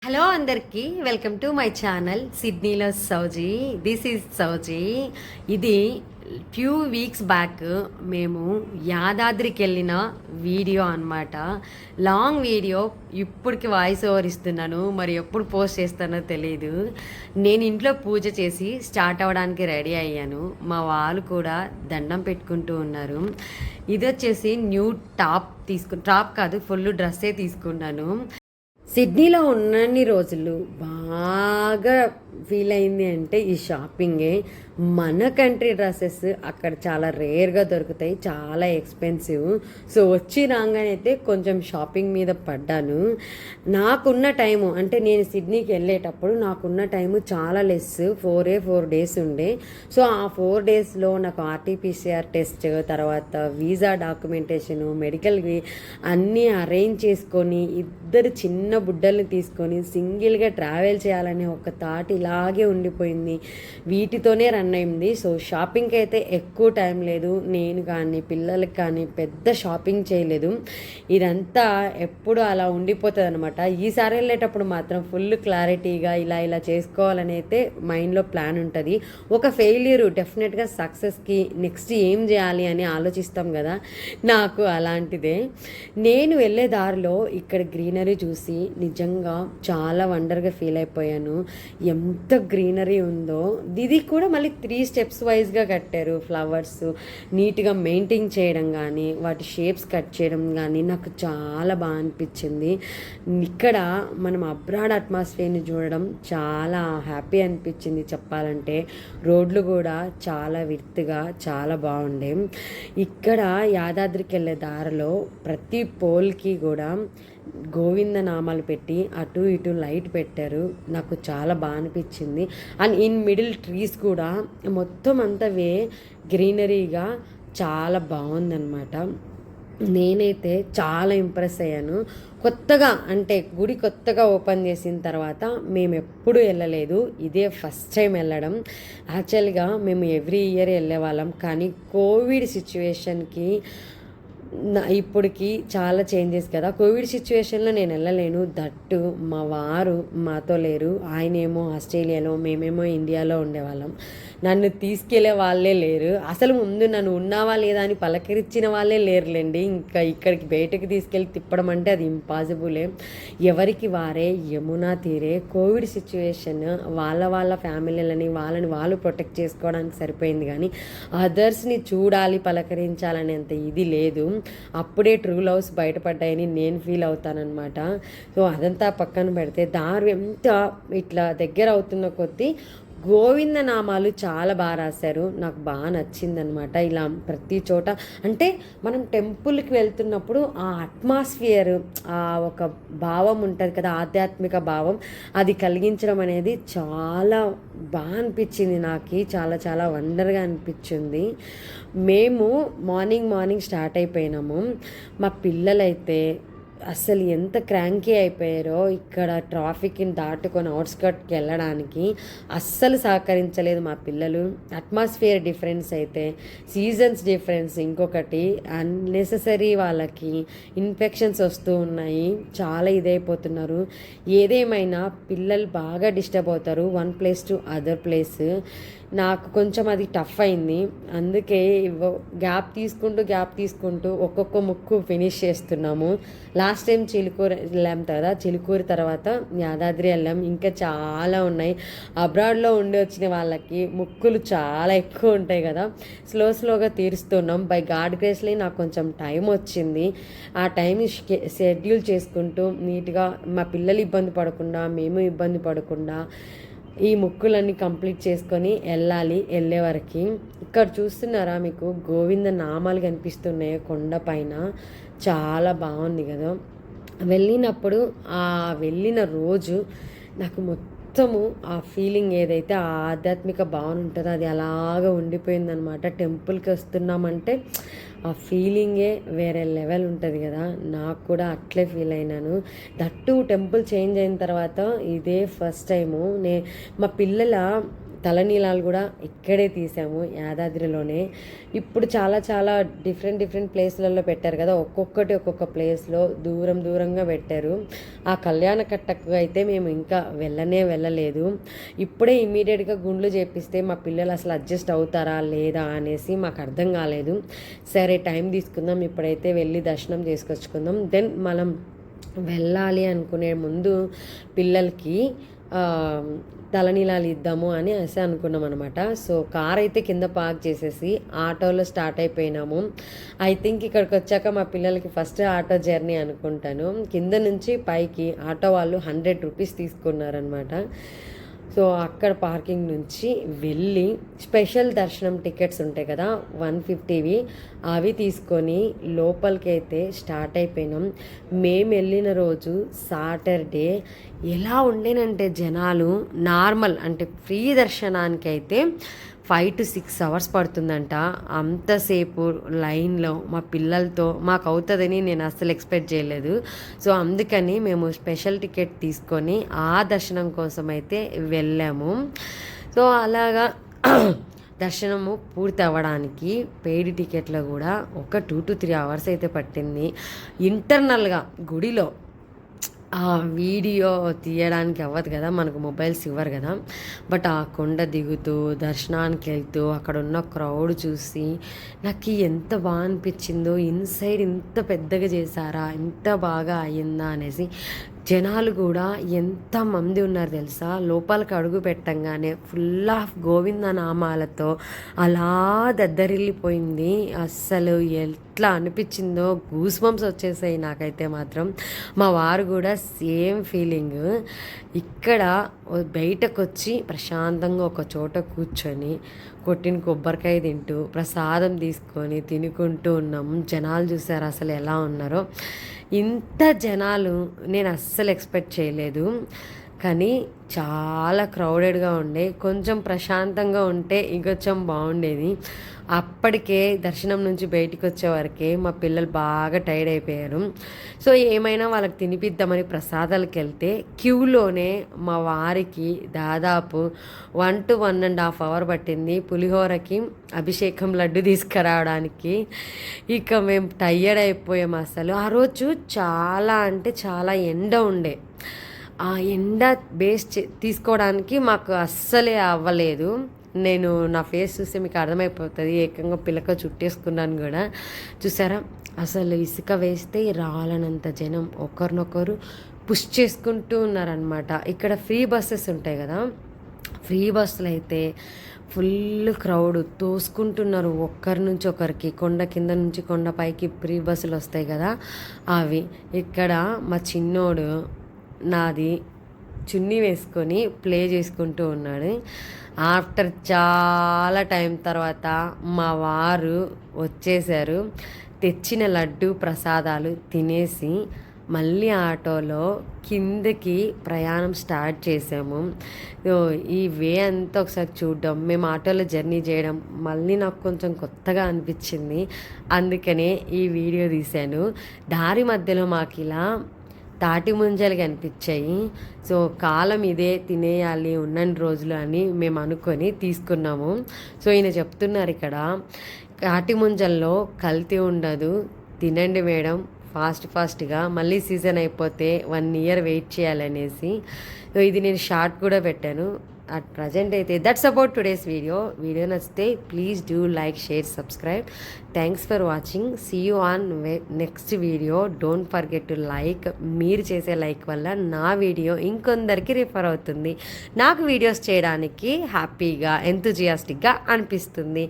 Hello అందరికీ welcome to my channel సిడ్నీలో సౌజీ. దిస్ ఈజ్ సౌజీ. ఇది ఫ్యూ వీక్స్ బ్యాక్ మేము యాదాద్రికి వెళ్ళిన వీడియో అనమాట. Long video. ఇప్పటికి వాయిస్ ఓవర్ ఇస్తున్నాను, మరి ఎప్పుడు పోస్ట్ చేస్తానో తెలియదు. నేను ఇంట్లో పూజ చేసి స్టార్ట్ అవ్వడానికి రెడీ అయ్యాను. మా వాళ్ళు కూడా దండం పెట్టుకుంటూ ఉన్నారు. ఇది వచ్చేసి న్యూ టాప్ కాదు, ఫుల్ డ్రెస్సే తీసుకున్నాను. సిడ్నీలో ఉన్నన్ని రోజులు బాగా ఫీల్ అయింది అంటే ఈ షాపింగే. మన కంట్రీ డ్రెస్సెస్ అక్కడ చాలా రేర్గా దొరుకుతాయి, చాలా ఎక్స్పెన్సివ్. సో వచ్చి రాగానే అయితే కొంచెం షాపింగ్ మీద పడ్డాను. నాకున్న టైము అంటే నేను సిడ్నీకి వెళ్ళేటప్పుడు నాకున్న టైము చాలా లెస్, 4 డేస్ ఉండే. సో ఆ 4 డేస్లో నాకు ఆర్టీపీసీఆర్ టెస్ట్, తర్వాత వీసా డాక్యుమెంటేషను, మెడికల్వి అన్నీ అరేంజ్ చేసుకొని ఇద్దరు చిన్న బుడ్డల్ని తీసుకొని సింగిల్గా ట్రావెల్ చేయాలనే ఒక థాట్ ఇలాగే ఉండిపోయింది. వీటితోనే రన్ అయింది. సో షాపింగ్కి అయితే ఎక్కువ టైం లేదు. నేను కానీ పిల్లలకి కానీ పెద్ద షాపింగ్ చేయలేదు. ఇదంతా ఎప్పుడు అలా ఉండిపోతుంది అనమాట. ఈసారి వెళ్ళేటప్పుడు మాత్రం ఫుల్ క్లారిటీగా ఇలా చేసుకోవాలని అయితే మైండ్లో ప్లాన్ ఉంటుంది. ఒక ఫెయిల్యూర్ డెఫినెట్గా సక్సెస్కి నెక్స్ట్ ఏం చేయాలి అని ఆలోచిస్తాం కదా, నాకు అలాంటిదే. నేను వెళ్ళే దారిలో ఇక్కడ గ్రీనరీ చూసి నిజంగా చాలా వండర్గా ఫీల్ అయిపోయాను. ఎంత గ్రీనరీ ఉందో. ఇది కూడా మళ్ళీ 3 స్టెప్స్ వైజ్గా కట్టారు. ఫ్లవర్స్ నీట్గా మెయింటైన్ చేయడం కానీ, వాటి షేప్స్ కట్ చేయడం కానీ నాకు చాలా బాగా అనిపించింది. ఇక్కడ మనం అబ్రాడ్ అట్మాస్ఫియర్ని చూడడం చాలా హ్యాపీ అనిపించింది చెప్పాలంటే. రోడ్లు కూడా చాలా విర్త్గా చాలా బాగుండే. ఇక్కడ యాదాద్రికి వెళ్ళే దారిలో ప్రతి పోల్కి కూడా గోవింద నామాలు పెట్టి అటు ఇటు లైట్ పెట్టారు. నాకు చాలా బాగా అనిపించింది. అండ్ ఇన్ మిడిల్ ట్రీస్ కూడా మొత్తం అంతా గ్రీనరీగా చాలా బాగుందన్నమాట. నేనైతే చాలా ఇంప్రెస్ అయ్యాను. కొత్తగా అంటే గుడి కొత్తగా ఓపెన్ చేసిన తర్వాత మేము ఎప్పుడూ వెళ్ళలేదు, ఇదే ఫస్ట్ టైం వెళ్ళడం. యాక్చువల్గా మేము ఎవ్రీ ఇయర్ వెళ్ళేవాళ్ళం, కానీ కోవిడ్ సిచ్యువేషన్కి ఇప్పటికి చాలా చేంజెస్ కదా. కోవిడ్ సిచ్యువేషన్లో నేను వెళ్ళలేను. దట్టు మా వారు మాతో లేరు. ఆయనేమో ఆస్ట్రేలియాలో, మేమేమో ఇండియాలో ఉండేవాళ్ళం. నన్ను తీసుకెళ్లే వాళ్ళే లేరు. అసలు ముందు నన్ను ఉన్నావా లేదా అని పలకరించిన వాళ్ళే లేరులేండి. ఇంకా ఇక్కడికి బయటకు తీసుకెళ్ళి తిప్పడం అంటే అది ఇంపాసిబులే. ఎవరికి వారే యమునా తీరే. కోవిడ్ సిచ్యువేషన్ వాళ్ళ ఫ్యామిలీలని వాళ్ళని వాళ్ళు ప్రొటెక్ట్ చేసుకోవడానికి సరిపోయింది, కానీ అదర్స్ని చూడాలి పలకరించాలనేంత ఇది లేదు. అప్పుడే ట్రూ లవ్స్ బయటపడ్డాయని నేను ఫీల్ అవుతానన్నమాట. సో అదంతా పక్కన పెడితే దారి ఎంత ఇట్లా దగ్గర అవుతున్న కొద్దీ గోవింద నామాలు చాలా బాగా రాశారు. నాకు బాగా నచ్చిందనమాట. ఇలా ప్రతి చోట అంటే మనం టెంపుల్కి వెళ్తున్నప్పుడు ఆ అట్మాస్ఫియర్, ఆ ఒక భావం ఉంటుంది కదా, ఆధ్యాత్మిక భావం, అది కలిగించడం అనేది చాలా బాగా అనిపించింది. నాకు చాలా చాలా వండర్గా అనిపించింది. మేము మార్నింగ్ స్టార్ట్ అయిపోయినాము. మా పిల్లలైతే అసలు ఎంత క్రాంకీ అయిపోయారో. ఇక్కడ ట్రాఫిక్ని దాటుకొని అవుట్స్కట్కి వెళ్ళడానికి అస్సలు సహకరించలేదు మా పిల్లలు. అట్మాస్ఫియర్ డిఫరెన్స్ అయితే, సీజన్స్ డిఫరెన్స్, ఇంకొకటి అన్నెసెసరీ వాళ్ళకి ఇన్ఫెక్షన్స్ వస్తూ ఉన్నాయి. చాలా ఇదైపోతున్నారు. ఏదేమైనా పిల్లలు బాగా డిస్టర్బ్ అవుతారు one place to other place. నాకు కొంచెం అది టఫ్ అయింది. అందుకే గ్యాప్ తీసుకుంటూ ఒక్కొక్క ముక్కు ఫినిష్ చేస్తున్నాము. లాస్ట్ టైం చిలుకూరు వెళ్ళాం కదా, చిలుకూరు తర్వాత యాదాద్రి వెళ్ళాం. ఇంకా చాలా ఉన్నాయి. అబ్రాడ్లో ఉండి వచ్చిన వాళ్ళకి ముక్కులు చాలా ఎక్కువ ఉంటాయి కదా, స్లోగా తీరుస్తున్నాం. బై గాడ్ గ్రేస్లీ నాకు కొంచెం టైం వచ్చింది. ఆ టైం షెడ్యూల్ చేసుకుంటూ నీట్గా మా పిల్లలు ఇబ్బంది పడకుండా, మేము ఇబ్బంది పడకుండా ఈ ముక్కులన్నీ కంప్లీట్ చేసుకొని వెళ్ళాలి. వెళ్ళే వరకు ఇక్కడ చూస్తున్నారా మీకు గోవింద నామాలు కనిపిస్తున్నాయి కొండ పైన. చాలా బాగుంది కదా. వెళ్ళినప్పుడు ఆ వెళ్ళిన రోజు నాకు మొత్తము ఆ ఫీలింగ్ ఏదైతే ఆ ఆధ్యాత్మిక భావన ఉంటుందో అది అలాగా ఉండిపోయిందనమాట. టెంపుల్కి వస్తున్నామంటే ఆ ఫీలింగే వేరే లెవెల్ ఉంటుంది కదా. నాకు కూడా అట్లే ఫీల్ అయినాను. దట్టు టెంపుల్ చేంజ్ అయిన తర్వాత ఇదే ఫస్ట్ టైము మా పిల్లల తలనీలాలు కూడా ఇక్కడే తీసాము, యాదాద్రిలోనే. ఇప్పుడు చాలా చాలా డిఫరెంట్ ప్లేస్లలో పెట్టారు కదా, ఒక్కొక్కటి ఒక్కొక్క ప్లేస్లో దూరంగా పెట్టారు. ఆ కళ్యాణ కట్టకు అయితే మేము ఇంకా వెళ్ళలేదు. ఇప్పుడే ఇమీడియట్గా గుండ్లు చేపిస్తే మా పిల్లలు అసలు అడ్జస్ట్ అవుతారా లేదా అనేసి మాకు అర్థం కాలేదు. సరే టైం తీసుకుందాం, ఇప్పుడైతే వెళ్ళి దర్శనం చేసుకొచ్చుకుందాం. దెన్ మనం వెళ్ళాలి అనుకునే ముందు పిల్లలకి తలనీలాలు ఇద్దాము అని అనుకున్నాం అనమాట. సో కార్ అయితే కింద పార్క్ చేసేసి ఆటోలో స్టార్ట్ అయిపోయినాము. ఐ థింక్ ఇక్కడికి వచ్చాక మా పిల్లలకి ఫస్ట్ ఆటో జర్నీ అనుకుంటాను. కింద నుంచి పైకి ఆటో వాళ్ళు 100 రూపీస్ తీసుకున్నారనమాట. సో అక్కడ పార్కింగ్ నుంచి వెళ్ళి స్పెషల్ దర్శనం టికెట్స్ ఉంటాయి కదా 150వి, అవి తీసుకొని లోపలికి అయితే స్టార్ట్ అయిపోయినాం. మేము వెళ్ళిన రోజు సాటర్డే. ఎలా ఉండేనంటే జనాలు నార్మల్ అంటే ఫ్రీ దర్శనానికి అయితే 5 to 6 అవర్స్ పడుతుందంట. అంతసేపు లైన్లో మా పిల్లలతో మాకు అవుతుందని నేను అస్సలు ఎక్స్పెక్ట్ చేయలేదు. సో అందుకని మేము స్పెషల్ టికెట్ తీసుకొని ఆ దర్శనం కోసం అయితే వెళ్ళాము. సో అలాగా దర్శనము పూర్తి అవ్వడానికి పెయిడ్ టికెట్లో కూడా ఒక 2 to 3 అవర్స్ అయితే పట్టింది. ఇంటర్నల్గా గుడిలో ఆ వీడియో తీయడానికి అవ్వదు కదా, మనకు మొబైల్స్ ఇవ్వరు కదా. బట్ ఆ కొండ దిగుతూ దర్శనానికి వెళ్తూ అక్కడ ఉన్న క్రౌడ్ చూసి నాకు ఎంత బాగా అనిపించిందో. ఇన్సైడ్ ఇంత పెద్దగా చేశారా, ఇంత బాగా అయ్యిందా అనేసి. జనాలు కూడా ఎంతమంది ఉన్నారు తెలుసా. లోపలికి అడుగు పెట్టంగానే ఫుల్ ఆఫ్ గోవింద నామాలతో అలా దద్దరిల్లిపోయింది. అస్సలు ఎట్లా అనిపించిందో గూస్ బంప్స్ వచ్చేసాయి నాకైతే మాత్రం. మా వారు కూడా సేమ్ ఫీలింగ్. ఇక్కడ బయటకు వచ్చి ప్రశాంతంగా ఒక చోట కూర్చొని కొట్టిన కొబ్బరికాయ తింటూ ప్రసాదం తీసుకొని తినుకుంటూ ఉన్నాం. జనాలు చూసారు అసలు ఎలా ఉన్నారో. ఇంత జనాలు నేను అస్సలు ఎక్స్పెక్ట్ చేయలేదు. కానీ చాలా క్రౌడెడ్గా ఉండే. కొంచెం ప్రశాంతంగా ఉంటే ఇంకొంచెం బాగుండేది. అప్పటికే దర్శనం నుంచి బయటికి వచ్చేవరకే మా పిల్లలు బాగా టైర్డ్ అయిపోయారు. సో ఏమైనా వాళ్ళకి తినిపిద్దామని ప్రసాదాలకు వెళ్తే క్యూలోనే మా వారికి దాదాపు 1 to 1.5 hour పట్టింది పులిహోరకి అభిషేకం లడ్డు తీసుకురావడానికి. ఇక మేము టైర్డ్ అయిపోయాం అసలు. ఆ రోజు చాలా అంటే చాలా ఎండ ఉండే. ఆ ఎండ బేస్ తీసుకోవడానికి మాకు అస్సలే అవ్వలేదు. నేను నా ఫేస్ చూస్తే మీకు అర్థమైపోతుంది. ఏకంగా పిల్లక చుట్టేసుకున్నాను కూడా. చూసారా అసలు ఇసుక వేస్తే రాలనంత జనం ఒకరినొకరు పుష్ చేసుకుంటూ ఉన్నారనమాట. ఇక్కడ ఫ్రీ బస్సెస్ ఉంటాయి కదా, ఫ్రీ బస్సులు అయితే ఫుల్ క్రౌడ్ తోసుకుంటున్నారు ఒక్కరి నుంచి ఒకరికి. కొండ కింద నుంచి కొండ పైకి ఫ్రీ బస్సులు వస్తాయి కదా అవి. ఇక్కడ మా చిన్నోడు నాది చున్నీ వేసుకొని ప్లే చేసుకుంటూ ఉన్నాడు. ఆఫ్టర్ చాలా టైం తర్వాత మా వారు వచ్చేసారు. తెచ్చిన లడ్డు ప్రసాదాలు తినేసి మళ్ళీ ఆటోలో కిందకి ప్రయాణం స్టార్ట్ చేసాము. ఈ వే అంతా ఒకసారి చూడడం, మేము ఆటోలో జర్నీ చేయడం మళ్ళీ నాకు కొంచెం కొత్తగా అనిపించింది. అందుకనే ఈ వీడియో తీశాను. దారి మధ్యలో మాకు ఇలా తాటి ముంజలు కనిపించాయి. సో కాలం ఇదే, తినేయాలి ఉన్నన్ని రోజులు అని మేము అనుకొని తీసుకున్నాము. సో ఈయన చెప్తున్నారు ఇక్కడ తాటి ముంజల్లో కల్తీ ఉండదు, తినండి మేడం ఫాస్ట్గా, మళ్ళీ సీజన్ అయిపోతే 1 year వెయిట్ చేయాలనేసి. సో ఇది నేను షార్ట్ కూడా పెట్టాను. అట్ ప్రజెంట్ అయితే దట్స్ అబౌట్ టుడేస్ వీడియో నచ్చితే please do like, share, subscribe. Thanks for watching. See you on next video. Don't forget to like. మీరు చేసే లైక్ వల్ల నా వీడియో ఇంకొందరికి రిఫర్ అవుతుంది. నాకు వీడియోస్ చేయడానికి హ్యాపీగా ఎంతూజియాస్టిక్గా అనిపిస్తుంది.